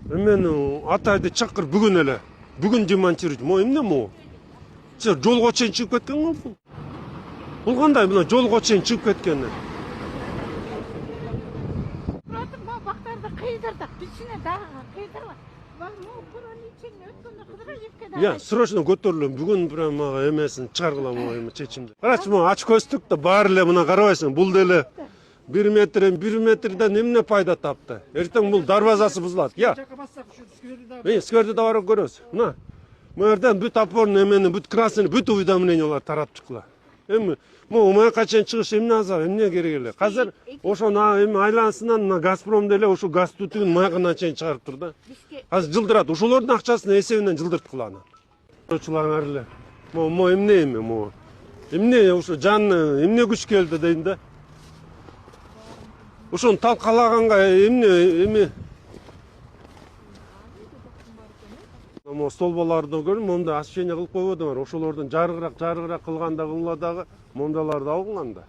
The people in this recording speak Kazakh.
Мен атайды чакыр бүгүн эле. Бүгүн демонтировать. Мо эмне мо? Жолго чейин чыгып кеткен го бул. Бул кандай мына жолго чейин чыгып кеткен? Murat'ım bu baktарды kıydırdık. Bizine dağa kıydırdık. Bak bu buranın içine ötkünde kıdırır yükkedar. Я срочно көтөрүлөм. Бүгүн прям мага эмесин чыгаргыла эми чечимди. Карачы, могу ач көздүк да баары эле мына карабайсың. Бул деле 1 метрден эмне пайда тапты? Эртең бул дарбазасы бузулат. Я. Скверди да барып көрөбүз. Мына. Мына жерден бүт опорный эмени, бүт красный, бүт уведомлениялар тарап чыккыла. Эми могу маяка чейин чыгыш эмне азап, эмне керек эле? Азыр ошону эми айланасынан мына Газпром деле ошо газ түтүгүн маягына чейин чыгарып тур да. Азыр жылдырат. Ошолордун акчасын эсебинен жылдырткыла аны. Ошолар эле. Мо эмне мо? Эмне ошо жанны эмне күч келди дейм да. Ошону талкалаганга эми Мо столбаларды көрүп, монда освещение кылып койбодуңар. Ошолордун жарыгыраак кылганда кылла дагы мондаларды алган да.